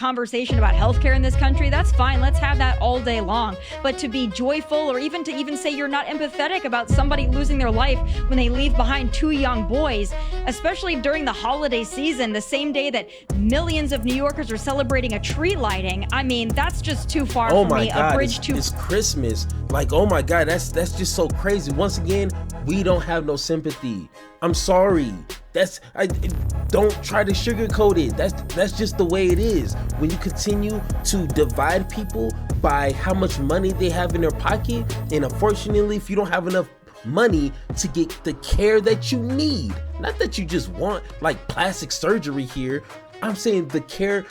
conversation about healthcare in this country, that's fine. Let's have that all day long. But to be joyful, or even to even say you're not empathetic about somebody losing their life when they leave behind two young boys, especially during the holiday season, the same day that millions of New Yorkers are celebrating a tree lighting, I mean, that's just too far for me. God, a bridge too. It's Christmas. Like, oh my God, that's just so crazy. Once again, we don't have no sympathy. I'm sorry. Don't try to sugarcoat it. That's just the way it is. When you continue to divide people by how much money they have in their pocket, and unfortunately, if you don't have enough money to get the care that you need, not that you just want like plastic surgery here, I'm saying the care,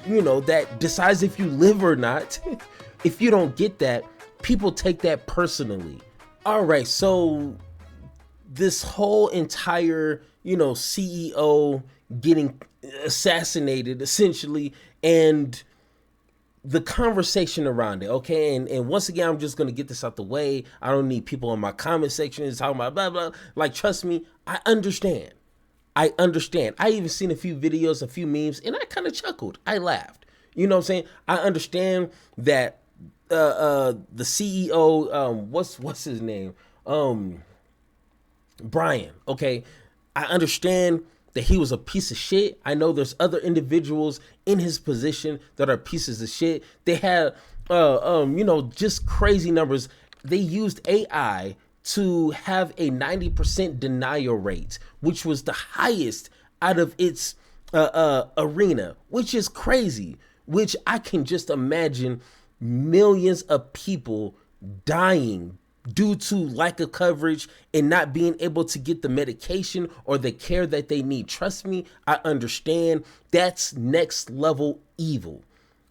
that decides if you live or not. If you don't get that, people take that personally. All right, so this whole entire, CEO getting assassinated essentially, and the conversation around it, okay? And once again, I'm just gonna get this out the way. I don't need people in my comment section talking about blah, blah. Like, trust me, I understand. I even seen a few videos, a few memes, and I kind of chuckled. I laughed. You know what I'm saying? I understand that the CEO, what's his name? Brian, okay? I understand that he was a piece of shit. I know there's other individuals in his position that are pieces of shit. They had, just crazy numbers. They used AI to have a 90% denial rate, which was the highest out of its arena, which is crazy, which I can just imagine millions of people dying due to lack of coverage and not being able to get the medication or the care that they need. Trust me, I understand. That's next level evil.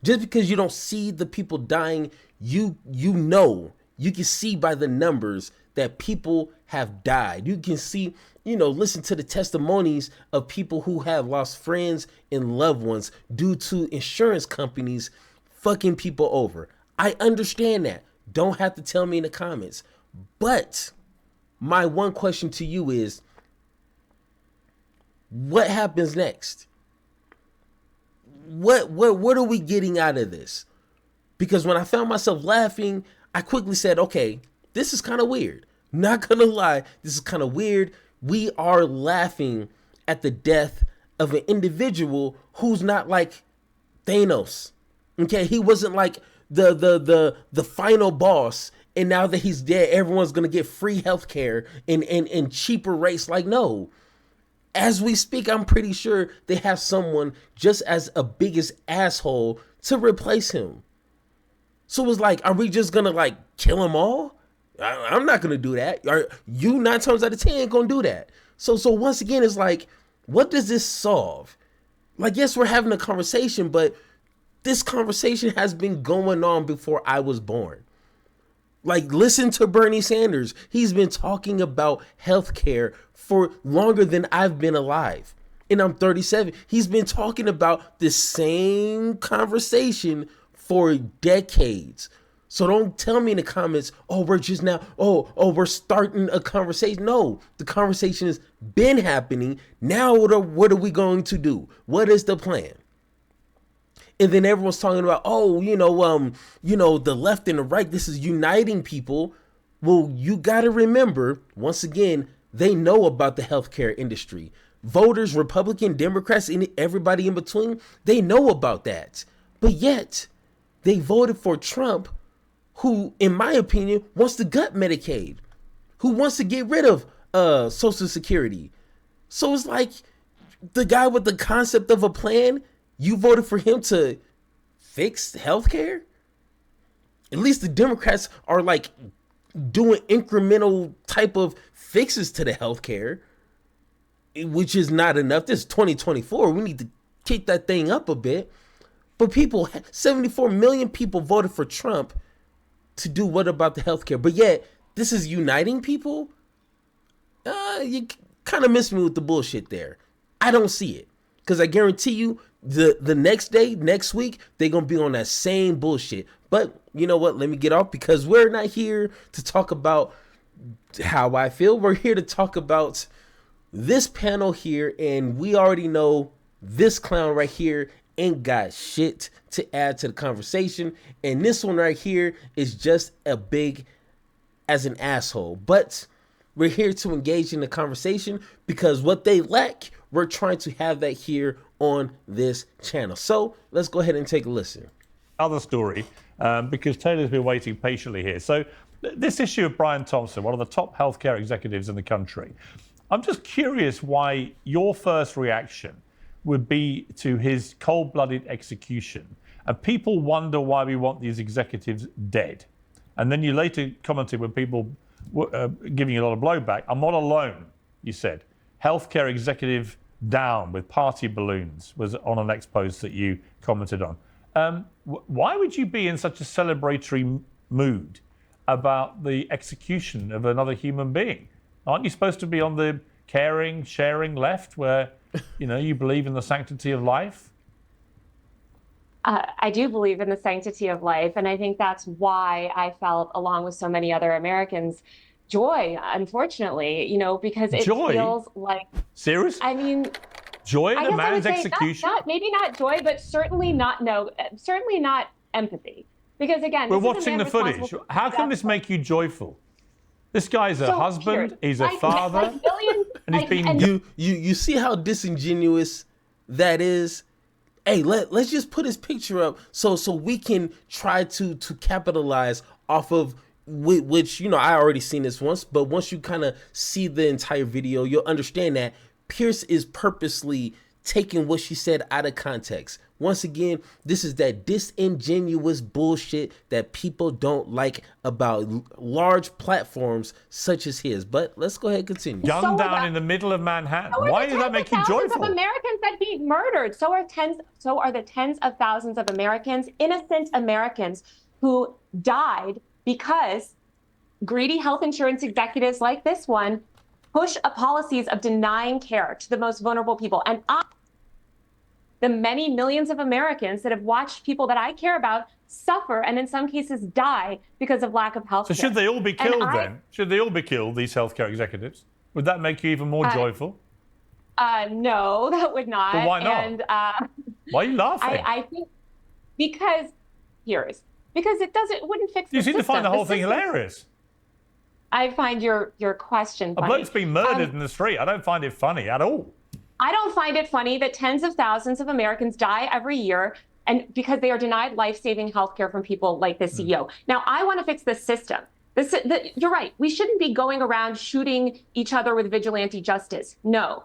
Just because you don't see the people dying, you can see by the numbers that people have died. You can see, listen to the testimonies of people who have lost friends and loved ones due to insurance companies fucking people over. I understand that. Don't have to tell me in the comments. But my one question to you is, what happens next? What are we getting out of this? Because when I found myself laughing, I quickly said, okay, this is kind of weird. Not gonna lie, this is kind of weird. We are laughing at the death of an individual who's not like Thanos. Okay, he wasn't like the final boss, and now that he's dead, everyone's gonna get free healthcare and cheaper rates. Like, no. As we speak, I'm pretty sure they have someone just as a biggest asshole to replace him. So it's like, are we just gonna like kill them all? I'm not gonna do that. Are you 9 times out of 10 gonna do that? So once again, it's like, what does this solve? Like, yes, we're having a conversation, but this conversation has been going on before I was born. Like, listen to Bernie Sanders. He's been talking about healthcare for longer than I've been alive. And I'm 37. He's been talking about the same conversation for decades. So don't tell me in the comments, we're just now, we're starting a conversation. No, the conversation has been happening. Now what are we going to do? What is the plan? And then everyone's talking about, the left and the right, this is uniting people. Well, you got to remember, once again, they know about the healthcare industry. Voters, Republican, Democrats, and everybody in between, they know about that. But yet, they voted for Trump, who, in my opinion, wants to gut Medicaid, who wants to get rid of Social Security. So it's like, the guy with the concept of a plan, you voted for him to fix healthcare? At least the Democrats are like doing incremental type of fixes to the healthcare, which is not enough. This is 2024. We need to kick that thing up a bit. But 74 million people voted for Trump to do what about the healthcare? But yet, this is uniting people? You kind of missed me with the bullshit there. I don't see it. Because I guarantee you, the next day, next week, they're going to be on that same bullshit. But you know what? Let me get off, because we're not here to talk about how I feel. We're here to talk about this panel here, and we already know this clown right here ain't got shit to add to the conversation. And this one right here is just a big as an asshole. But we're here to engage in the conversation because what they lack, we're trying to have that here on this channel. So let's go ahead and take a listen. Other story, because Taylor's been waiting patiently here. So this issue of Brian Thompson, one of the top healthcare executives in the country, I'm just curious why your first reaction would be to his cold-blooded execution. And people wonder why we want these executives dead. And then you later commented when people were giving you a lot of blowback, I'm not alone, you said. Healthcare executive down with party balloons was on a next post that you commented on. Why would you be in such a celebratory mood about the execution of another human being? Aren't you supposed to be on the caring, sharing left where, you know, you believe in the sanctity of life? I do believe in the sanctity of life. And I think that's why I felt, along with so many other Americans, joy, unfortunately, you know, because it feels like... Serious? I mean... Joy in a man's execution? Maybe not joy, but certainly not empathy. Because again, we're watching the footage. How can this make you joyful? This guy's a husband, he's a father, and he's been... You see how disingenuous that is? Hey, let's just put his picture up so we can try to capitalize off of which, you know, I already seen this once, but once you kind of see the entire video, you'll understand that Piers is purposely taking what she said out of context. Once again, this is that disingenuous bullshit that people don't like about large platforms such as his. But let's go ahead and continue. Gunned down in the middle of Manhattan. Why does that make you joyful? Of Americans that he murdered. So are the tens of thousands of Americans, innocent Americans, who died because greedy health insurance executives like this one push policies of denying care to the most vulnerable people. And the many millions of Americans that have watched people that I care about suffer and in some cases die because of lack of health care. So should they all be killed then? Should they all be killed, these healthcare executives? Would that make you even more joyful? No, that would not. But why not? And, why are you laughing? I think because it wouldn't fix the system. You seem to find the whole thing hilarious. I find your question funny. A bloke's been murdered in the street. I don't find it funny at all. I don't find it funny that tens of thousands of Americans die every year and because they are denied life-saving health care from people like the CEO. Now, I want to fix the system. You're right. We shouldn't be going around shooting each other with vigilante justice. No.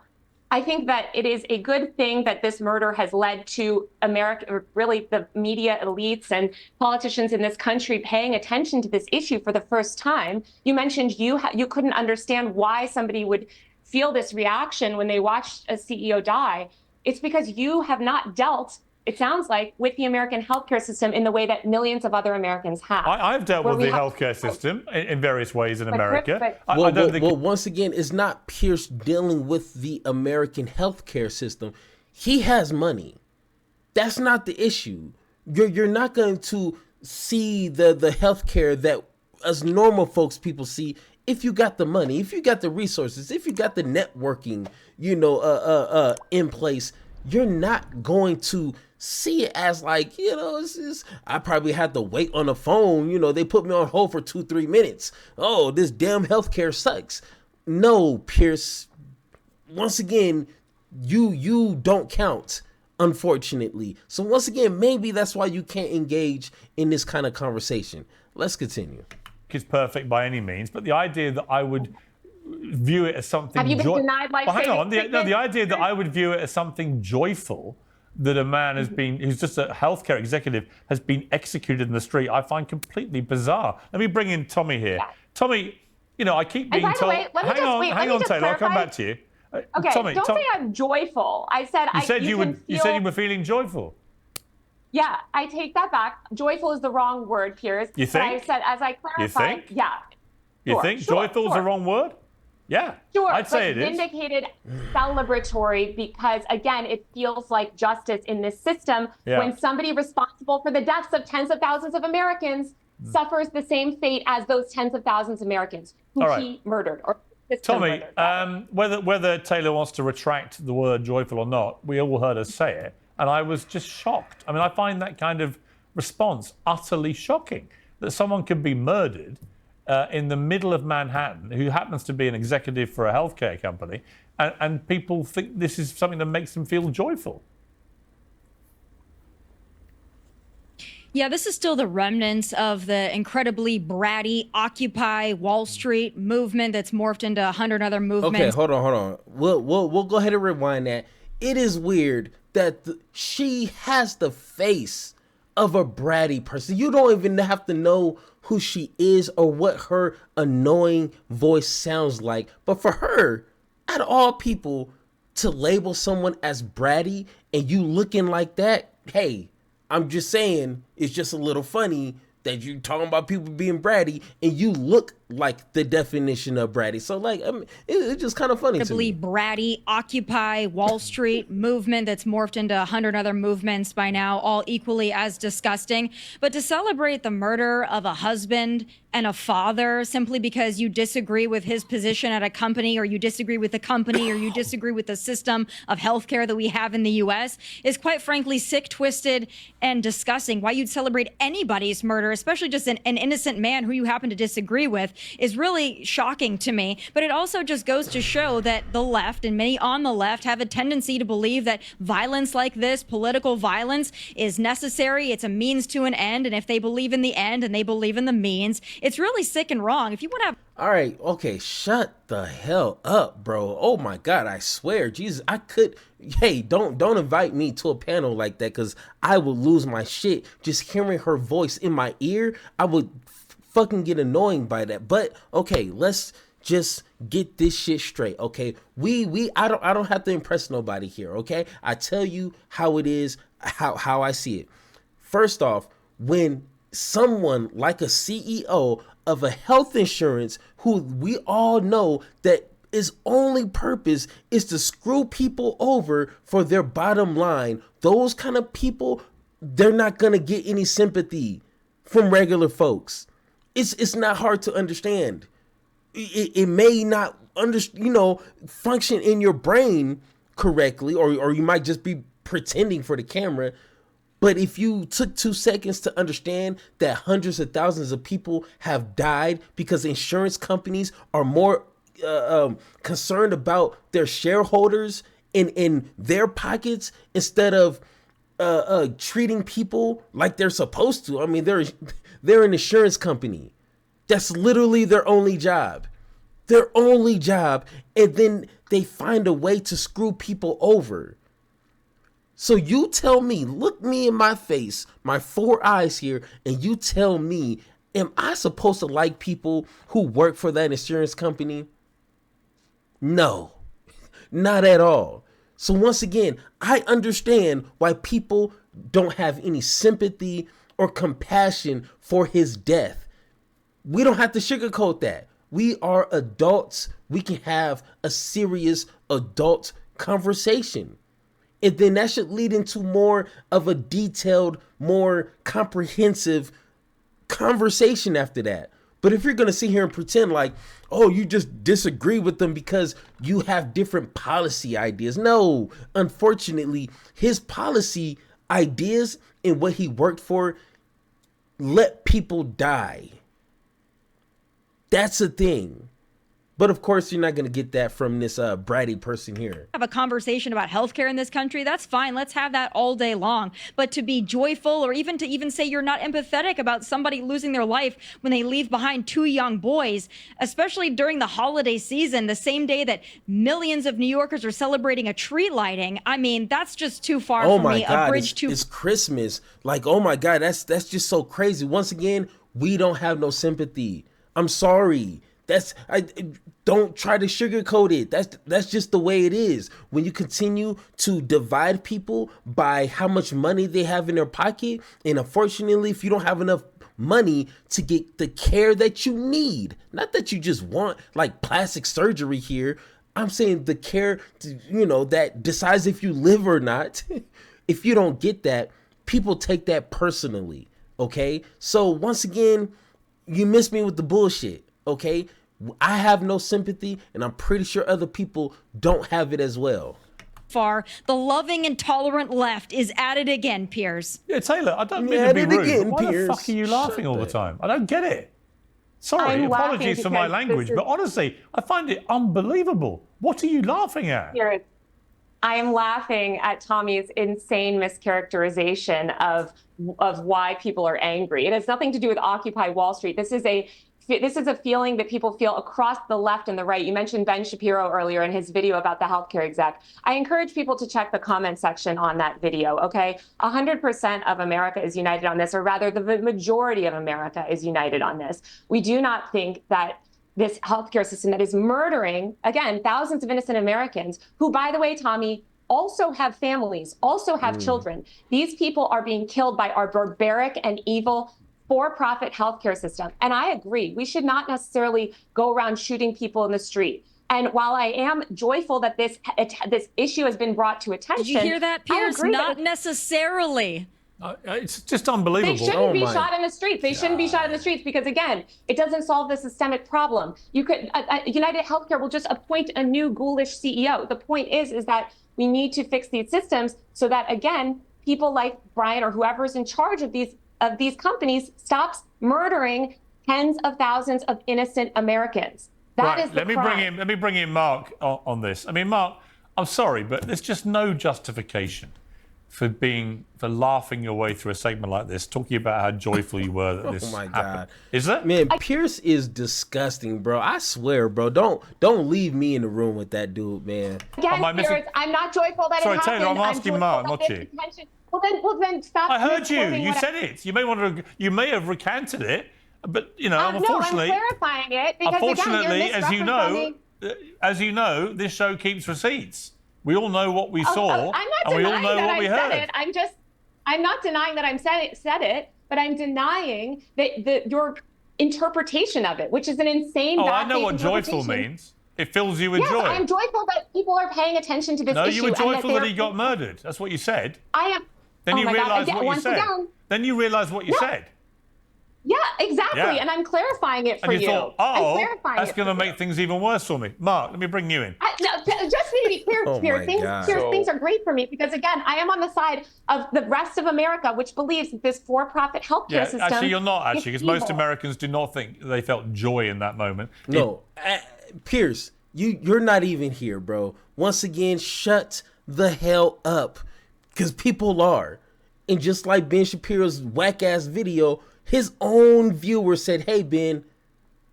I think that it is a good thing that this murder has led to America, or really the media elites and politicians in this country paying attention to this issue for the first time. You mentioned you couldn't understand why somebody would feel this reaction when they watched a CEO die. It's because you have not dealt, it sounds like, with the American healthcare system in the way that millions of other Americans have. I've dealt with the healthcare system in various ways in America. Well, once again, it's not Piers dealing with the American healthcare system. He has money. That's not the issue. You're not going to see the healthcare that us normal folks people see if you got the money, if you got the resources, if you got the networking, you know, in place. You're not going to see it as like, you know, I probably had to wait on the phone. You know, they put me on hold for 2-3 minutes. Oh, this damn healthcare sucks. No, Piers. Once again, you don't count, unfortunately. So once again, maybe that's why you can't engage in this kind of conversation. Let's continue. Is perfect by any means, but the idea that I would view it as something... Have you been denied life-saving treatment? The idea that I would view it as something joyful, that a man has been, who's just a healthcare executive, has been executed in the street, I find completely bizarre. Let me bring in Tommy here. Yeah. Tommy, you know, I keep being told... Hang on, Taylor, I'll come back to you. Okay, Tommy, don't say I'm joyful. I said you said you were feeling joyful. Yeah, I take that back. Joyful is the wrong word, Piers. You think? But I said, as I clarified, you think? Yeah. You think joyful is the wrong word? Yeah. Sure, I'd say it is. Vindicated, celebratory, because again, it feels like justice in this system when somebody responsible for the deaths of tens of thousands of Americans suffers the same fate as those tens of thousands of Americans who he murdered or Tommy, whether Taylor wants to retract the word joyful or not, we all heard her say it. And I was just shocked. I mean, I find that kind of response utterly shocking, that someone can be murdered in the middle of Manhattan, who happens to be an executive for a healthcare company, and people think this is something that makes them feel joyful. Yeah, this is still the remnants of the incredibly bratty Occupy Wall Street movement that's morphed into 100 other movements. Okay, hold on. We'll go ahead and rewind that. It is weird that she has the face of a bratty person. You don't even have to know who she is or what her annoying voice sounds like. But for her, out of all people, to label someone as bratty and you looking like that, hey, I'm just saying, it's just a little funny that you're talking about people being bratty and you look like the definition of bratty. So like, I mean, it's just kind of funny to me. Bratty Occupy Wall Street movement that's morphed into 100 other movements by now, all equally as disgusting. But to celebrate the murder of a husband and a father simply because you disagree with his position at a company, or you disagree with the company, or you disagree with the system of healthcare that we have in the US is quite frankly sick, twisted, and disgusting. Why you'd celebrate anybody's murder, especially just an innocent man who you happen to disagree with, is really shocking to me. But it also just goes to show that the left and many on the left have a tendency to believe that violence like this, political violence, is necessary. It's a means to an end. And if they believe in the end and they believe in the means, it's really sick and wrong. If you want to have all right, okay, shut the hell up, bro. Oh my God, I swear, Jesus, I could. Hey, don't invite me to a panel like that, because I would lose my shit. Just hearing her voice in my ear, I would fucking get annoying by that. But okay, let's just get this shit straight, okay? I don't have to impress nobody here, okay? I tell you how it is, how I see it. First off, when someone like a CEO of a health insurance, who we all know that its only purpose is to screw people over for their bottom line, those kind of people, they're not gonna get any sympathy from regular folks. It's not hard to understand. It may not function in your brain correctly, or you might just be pretending for the camera. But if you took 2 seconds to understand that hundreds of thousands of people have died because insurance companies are more concerned about their shareholders in their pockets instead of treating people like they're supposed to. I mean, they're an insurance company. That's literally their only job. Their only job. And then they find a way to screw people over. So you tell me, look me in my face, my 4 eyes here, and you tell me, am I supposed to like people who work for that insurance company? No, not at all. So once again, I understand why people don't have any sympathy or compassion for his death. We don't have to sugarcoat that. We are adults. We can have a serious adult conversation. And then that should lead into more of a detailed, more comprehensive conversation after that. But if you're going to sit here and pretend like, oh, you just disagree with them because you have different policy ideas. No, unfortunately, his policy ideas and what he worked for let people die. That's a thing. But of course, you're not going to get that from this bratty person here. Have a conversation about healthcare in this country, that's fine. Let's have that all day long. But to be joyful, or even to say you're not empathetic about somebody losing their life when they leave behind 2 young boys, especially during the holiday season, the same day that millions of New Yorkers are celebrating a tree lighting. I mean, that's just too far for me. God, a bridge too. It's Christmas. Like, oh my God, that's just so crazy. Once again, we don't have no sympathy. I'm sorry. Don't try to sugarcoat it. That's just the way it is. When you continue to divide people by how much money they have in their pocket, and unfortunately, if you don't have enough money to get the care that you need, not that you just want like plastic surgery here, I'm saying the care that decides if you live or not. If you don't get that, people take that personally. Okay, so once again, you miss me with the bullshit. Okay, I have no sympathy, and I'm pretty sure other people don't have it as well. far, the loving and tolerant left is at it again, Piers. Yeah, Taylor, I don't mean Yeah, to be it rude, again, but why Piers. the fuck are you laughing all the time? I don't get it. Sorry, I'm laughing apologies for my because language, this is- but honestly, I find it unbelievable. What are you laughing at? Here, I am laughing at Tommy's insane mischaracterization of why people are angry. It has nothing to do with Occupy Wall Street. This is a feeling that people feel across the left and the right. You mentioned Ben Shapiro earlier in his video about the healthcare exec. I encourage people to check the comment section on that video, okay? 100% of America is united on this, or rather the majority of America is united on this. We do not think that this healthcare system that is murdering, again, thousands of innocent Americans who, by the way, Tommy, also have families, also have children. These people are being killed by our barbaric and evil for-profit healthcare system. And I agree, we should not necessarily go around shooting people in the street. And while I am joyful that this issue has been brought to attention, Did you hear that, Piers? I agree Not that necessarily. It's just unbelievable. they shouldn't be shot in the streets. They shouldn't be shot in the streets because, again, it doesn't solve the systemic problem. You could United Healthcare will just appoint a new ghoulish CEO. The point is that we need to fix these systems so that, again, people like Brian or whoever's in charge of these companies stops murdering tens of thousands of innocent Americans. That is the crime. Let me bring in Mark on this. I mean, Mark, I'm sorry, but there's just no justification for laughing your way through a segment like this, talking about how joyful you were that this happened. God. Is that? Man, Pierce is disgusting, bro. I swear, bro. Don't leave me in the room with that dude, man. Again, Piers, I'm not joyful that Sorry, it happened. Taylor, I'm asking Mark, not you. Well, then stop. I heard you. misquoting You what said it. You may have recanted it, but unfortunately, no, I'm clarifying it because unfortunately, again, you're as you know, this show keeps receipts. We all know what we saw, I'm not and we all denying know that what we I heard. said it. I'm not denying that I said it, but I'm denying that your interpretation of it, which is an insane. Oh, I know what joyful means. It fills you with joy. Yes, I'm joyful that people are paying attention to this issue. No, you were joyful that he got murdered. That's what you said. I am. Then you realised God. what you said. Then you realised what you said. Yeah, exactly. Yeah. And I'm clarifying it for And you thought, that's going to make make things even worse for me. Mark, let me bring you in. just to be clear, Oh Piers, things are great for me because, again, I am on the side of the rest of America, which believes that this for-profit healthcare system. Actually, you're not, is because evil. most Americans do not think they felt joy in that moment. No, Pierce, you're not even here, bro. Once again, shut the hell up, because people are. And just like Ben Shapiro's whack-ass video, his own viewer said, hey, Ben,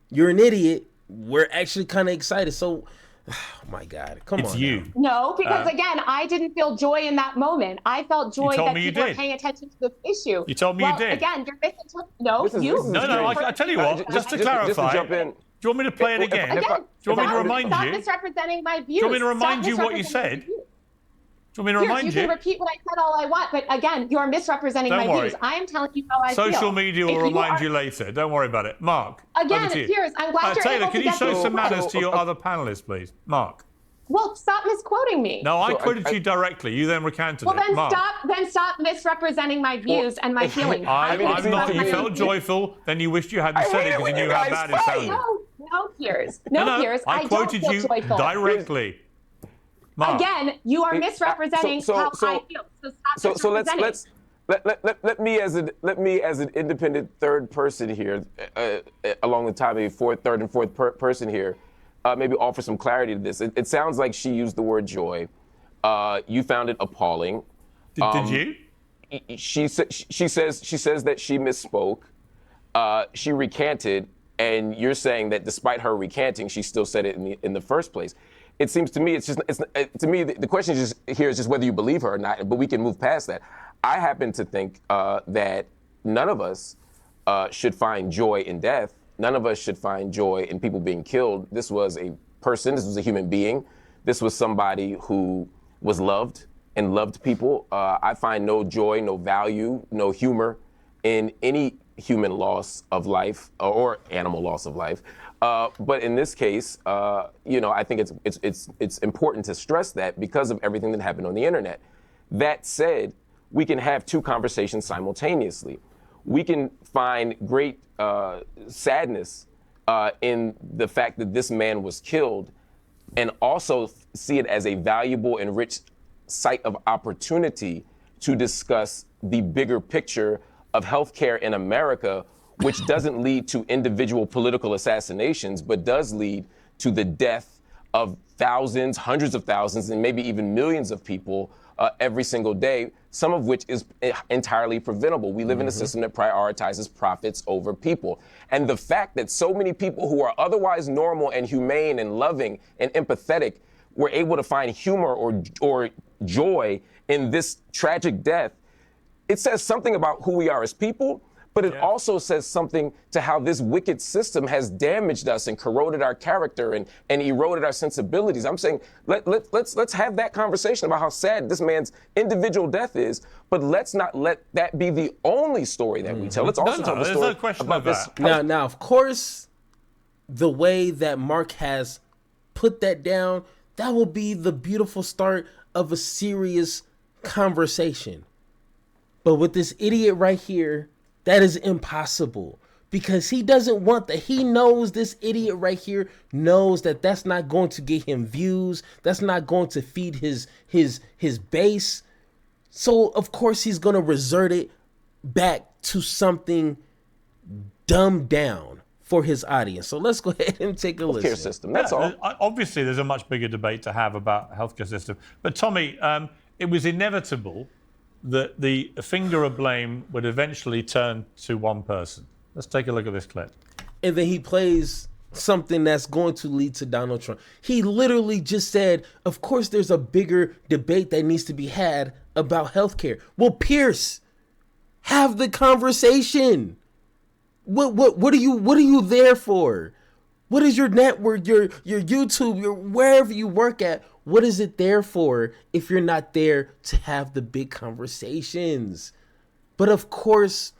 you're an idiot. We're actually kind of excited. So, oh my God, come on. It's you. No, because again, I didn't feel joy in that moment. I felt joy that people are paying attention to this issue. You told me you did. Again, you're misinterpreting. No, you. No, I tell you what, just to clarify, jump in. do you want me to play it again? Again, Do you want me to remind stop you? misrepresenting my views. Do you want me to remind Stop you what you misrepresenting said? my views. Do you want me to remind You can repeat what I said all I want, but again, you are misrepresenting Don't my worry. views. I am telling you how I feel. Social media will remind you later. Don't worry about it. Mark, Again, over to you. Piers, I'm glad you're Taylor, able can to you get show this some right. manners to your other panelists, please? Mark. Well, stop misquoting me. No, I quoted you directly. You then recanted Well, it. then Mark. stop misrepresenting my views and my feelings. I'm not. You misrepresenting felt my joyful, then you wished you hadn't said it because you knew how bad it sounded. No, Piers. No, Piers. I quoted don't you feel joyful. directly. Mark. Again, you are misrepresenting how I feel. So stop misrepresenting. Let me as an independent third person here, along the time of third and fourth person here, maybe offer some clarity to this. It sounds like she used the word joy. You found it appalling. Did you? She says that she misspoke. She recanted, and you're saying that despite her recanting, she still said it in the first place. It seems to me the question is just whether you believe her or not. But we can move past that. I happen to think that none of us should find joy in death. None of us should find joy in people being killed. This was a person. This was a human being. This was somebody who was loved and loved people. I find no joy, no value, no humor in any human loss of life or animal loss of life. But in this case, I think it's important to stress that because of everything that happened on the internet. That said, we can have two conversations simultaneously. We can find great sadness in the fact that this man was killed, and also see it as a valuable and rich site of opportunity to discuss the bigger picture of healthcare in America, which doesn't lead to individual political assassinations, but does lead to the death of thousands, hundreds of thousands, and maybe even millions of people every single day, some of which is entirely preventable. We live in a system that prioritizes profits over people. And the fact that so many people who are otherwise normal and humane and loving and empathetic were able to find humor or joy in this tragic death, it says something about who we are as people, but it also says something to how this wicked system has damaged us and corroded our character and eroded our sensibilities. I'm saying let's have that conversation about how sad this man's individual death is, but let's not let that be the only story that we tell. Let's also tell the story no question about this. Now, of course, the way that Mark has put that down, that will be the beautiful start of a serious conversation. But with this idiot right here, that is impossible, because he doesn't want that. He knows, this idiot right here knows that that's not going to get him views. That's not going to feed his base. So of course he's going to resort it back to something dumbed down for his audience. So let's go ahead and take a listen. Healthcare system. That's all. Obviously, there's a much bigger debate to have about healthcare system. But Tommy, it was inevitable that the finger of blame would eventually turn to one person. Let's take a look at this clip. And then he plays something that's going to lead to Donald Trump. He literally just said, of course, there's a bigger debate that needs to be had about healthcare. Well, Piers, have the conversation. What are you there for? What is your network, your YouTube, your wherever you work at? What is it there for if you're not there to have the big conversations? But of course,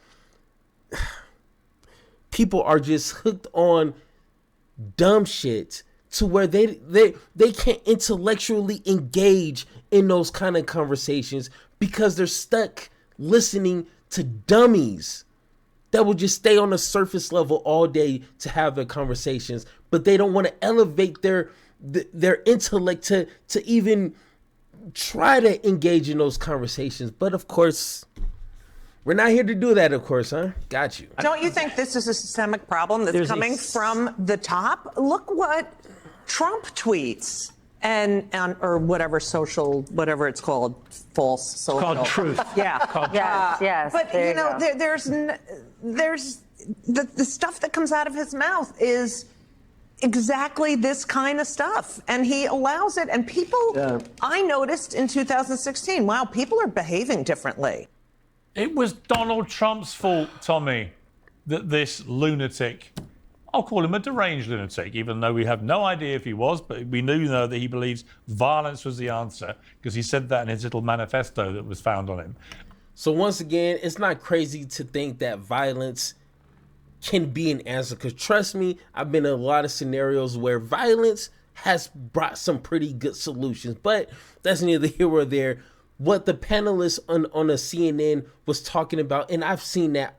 people are just hooked on dumb shit to where they can't intellectually engage in those kind of conversations because they're stuck listening to dummies that will just stay on the surface level all day to have their conversations, but they don't want to elevate their intellect to even try to engage in those conversations. But of course, we're not here to do that, of course, huh? Got you. Don't you think this is a systemic problem that's coming from the top? Look what Trump tweets or whatever social, whatever it's called, false social. Called truth. Yeah. Yes. But you know, there's the stuff that comes out of his mouth is exactly this kind of stuff, and he allows it. And people, I noticed in 2016, wow, people are behaving differently. It was Donald Trump's fault, Tommy, that this lunatic, I'll call him a deranged lunatic, even though we have no idea if he was, but we do know that he believes violence was the answer, because he said that in his little manifesto that was found on him. So once again, it's not crazy to think that violence can be an answer, because trust me, I've been in a lot of scenarios where violence has brought some pretty good solutions, but that's neither here or there. What the panelist on a CNN was talking about, and I've seen that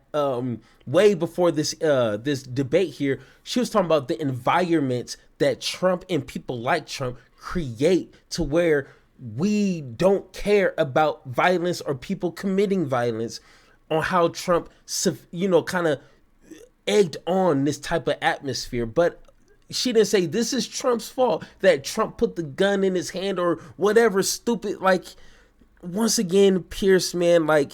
way before this this debate here, she was talking about the environment that Trump and people like Trump create to where we don't care about violence or people committing violence, on how Trump, kind of egged on this type of atmosphere. But she didn't say this is Trump's fault that Trump put the gun in his hand or whatever stupid, like, once again, Piers, man, like,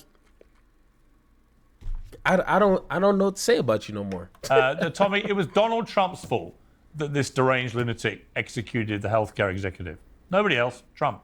I don't know what to say about you no more. Tommy, it was Donald Trump's fault that this deranged lunatic executed the healthcare executive. Nobody else. Trump.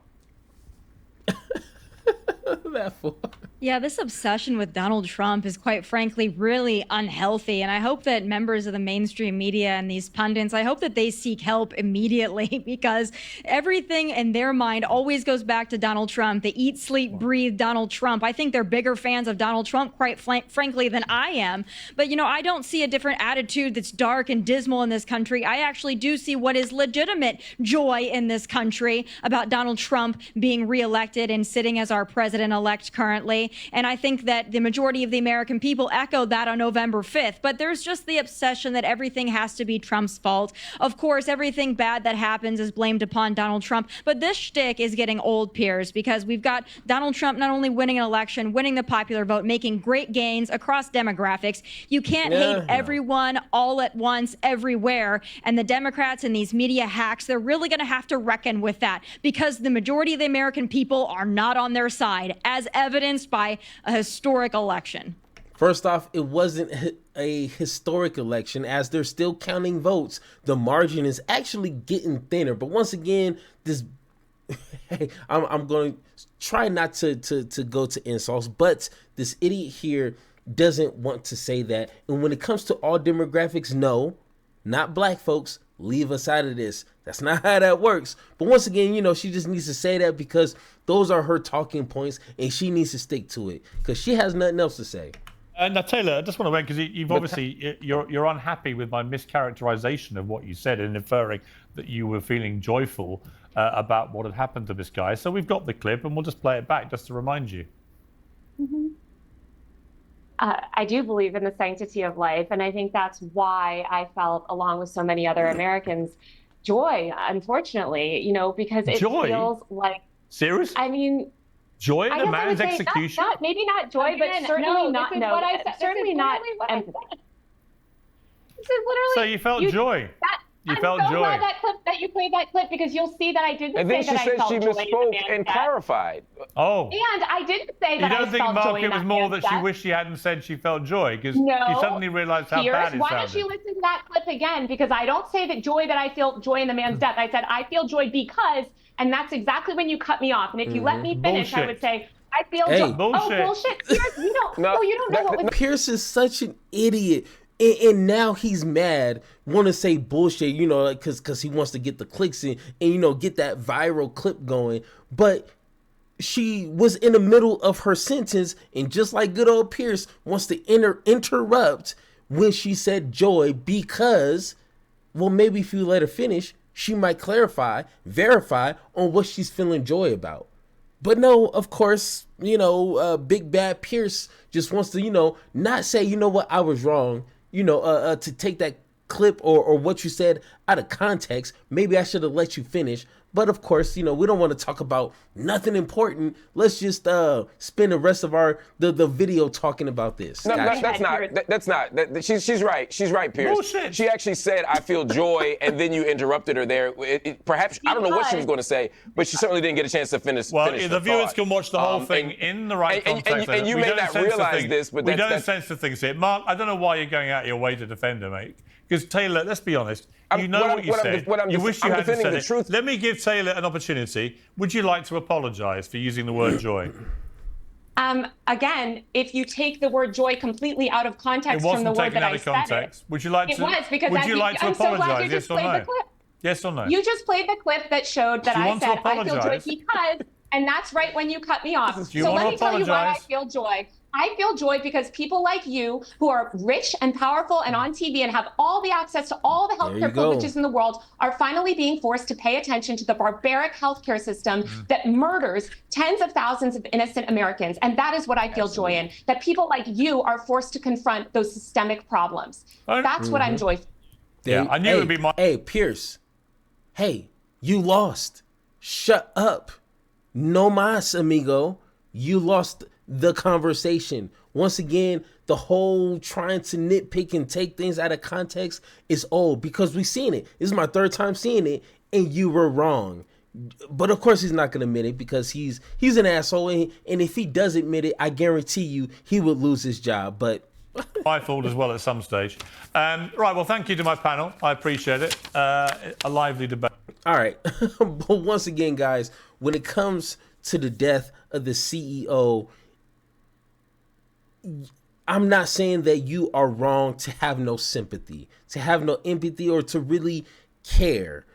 That fool. Yeah, this obsession with Donald Trump is quite frankly really unhealthy. And I hope that members of the mainstream media and these pundits, I hope that they seek help immediately, because everything in their mind always goes back to Donald Trump. They eat, sleep, breathe Donald Trump. I think they're bigger fans of Donald Trump, quite frankly, than I am. But, I don't see a different attitude that's dark and dismal in this country. I actually do see what is legitimate joy in this country about Donald Trump being reelected and sitting as our president-elect currently. personally, and I think that the majority of the American people echoed that on November 5th. But there's just the obsession that everything has to be Trump's fault. Of course, everything bad that happens is blamed upon Donald Trump. But this shtick is getting old, Piers, because we've got Donald Trump not only winning an election, winning the popular vote, making great gains across demographics. You can't hate everyone all at once, everywhere. And the Democrats and these media hacks, they're really going to have to reckon with that, because the majority of the American people are not on their side, as evidenced by a historic election. First off, it wasn't a historic election, as they're still counting votes. The margin is actually getting thinner. But once again, this hey, I'm going to try not to go to insults, but this idiot here doesn't want to say that. And when it comes to all demographics, no, not black folks, leave us out of this. That's not how that works. But once again, you know, she just needs to say that because those are her talking points, and she needs to stick to it because she has nothing else to say. Now, Taylor, I just want to wait because you've obviously you're unhappy with my mischaracterization of what you said and inferring that you were feeling joyful about what had happened to this guy. So we've got the clip, and we'll just play it back just to remind you. Mm-hmm. I do believe in the sanctity of life, and I think that's why I felt, along with so many other Americans, joy. Unfortunately, you know, because it feels like serious. I mean. Joy in a man's execution? Maybe not joy, Again, but certainly not. This is No, what I said. certainly not empathy. This is literally. So you felt joy. You felt I'm so joy. glad that you played that clip, because you'll see that I didn't And say then she that I said felt she joy in the misspoke man's and death. clarified. Oh. And I didn't say You that I don't think, felt Mark, joy in it was that more man's that she death? wished she hadn't said she felt joy because No. you suddenly realized how Piers, bad it why sounded? don't you listen to that clip again? Because I don't say that I feel joy in the man's death. I said I feel joy because, and that's exactly when you cut me off. And if you let me finish, Bullshit. I would say I feel Hey. joy. Bullshit. Oh, bullshit. Piers, you don't know what was. Pierce is such an idiot. And now he's mad, want to say bullshit, you know, like, cause he wants to get the clicks in and, you know, get that viral clip going. But she was in the middle of her sentence, and just like good old Pierce wants to interrupt when she said joy because, well, maybe if you let her finish, she might verify on what she's feeling joy about. But no, of course, you know, Big Bad Pierce just wants to, you know, not say, you know what, I was wrong. You know, to take that clip or what you said out of context. Maybe I should have let you finish. But of course, you know, we don't want to talk about nothing important. Let's just spend the rest of the video talking about this. No, Gotcha. that's not. She's right. She's right, Piers. Bullshit. She actually said, "I feel joy," and then you interrupted her there. Perhaps I don't know what she was going to say, but she certainly didn't get a chance to finish. Well, finish the her viewers thaught. can watch the whole thing in the right context. And you We may don't not censor realize things. this, but we don't that's censor things here. Mark, I don't know why you're going out of your way to defend her, mate. Because Taylor, let's be honest, you know what you said. You wish you hadn't said it. Truth. Let me give Taylor an opportunity. Would you like to apologise for using the word joy? Again, if you take the word joy completely out of context from the word that I said it, Would you like to? it was because would you like to I'm so glad you apologise? just Yes or played the no? clip. Yes or no? You just played the clip that showed that Do you I want to said I feel joy apologise? because, and that's right when you cut me off. Do you So want let to me tell you why I apologise? feel joy. I feel joy because people like you, who are rich and powerful and on TV and have all the access to all the healthcare privileges in the world, are finally being forced to pay attention to the barbaric healthcare system that murders tens of thousands of innocent Americans. And that is what I feel joy in, that people like you are forced to confront those systemic problems. That's what I'm joyful. Yeah, I knew it would be my. Hey, Pierce. Hey, you lost. Shut up. No mas, amigo. You lost the conversation. Once again, the whole trying to nitpick and take things out of context is old because we've seen it. This is my third time seeing it, and you were wrong. But of course, he's not going to admit it because he's an asshole. And if he does admit it, I guarantee you he would lose his job. But my fault as well at some stage. Right, well, thank you to my panel. I appreciate it. A lively debate. All right. But once again, guys, when it comes to the death of the CEO, I'm not saying that you are wrong to have no sympathy, to have no empathy, or to really care,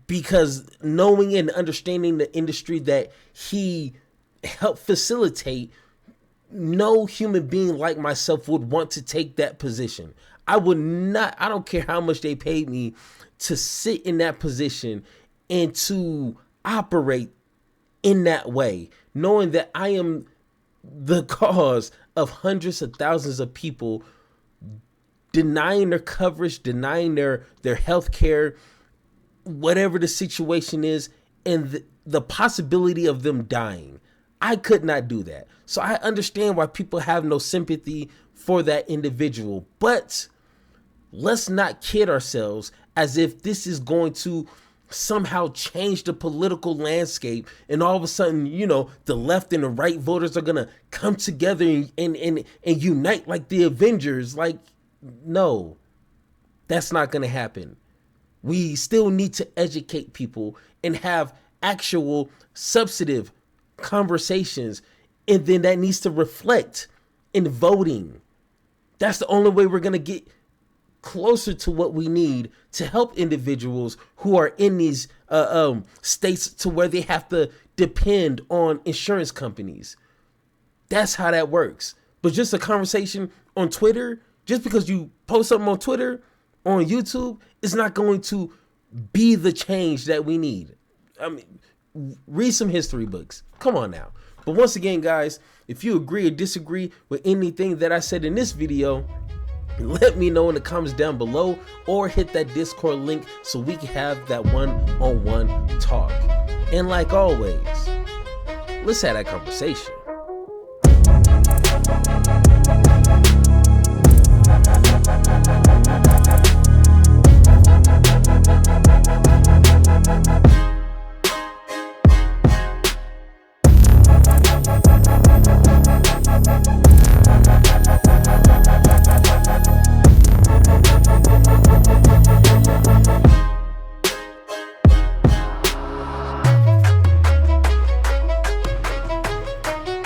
because knowing and understanding the industry that he helped facilitate, no human being like myself would want to take that position. I would not, I don't care how much they paid me to sit in that position and to operate in that way, knowing that I am the cause of hundreds of thousands of people denying their coverage, denying their health care, whatever the situation is, and the possibility of them dying. I could not do that. So I understand why people have no sympathy for that individual. But let's not kid ourselves as if this is going to somehow change the political landscape and all of a sudden, you know, the left and the right voters are going to come together and unite like the Avengers. Like, no, that's not going to happen. We still need to educate people and have actual substantive conversations, and then that needs to reflect in voting. That's the only way we're going to get closer to what we need to help individuals who are in these states to where they have to depend on insurance companies. That's how that works. But just a conversation on Twitter, just because you post something on Twitter, on YouTube, is not going to be the change that we need. I mean, read some history books. Come on now. But once again, guys, if you agree or disagree with anything that I said in this video, let me know in the comments down below, or hit that Discord link so we can have that one-on-one talk. And like always, let's have that conversation.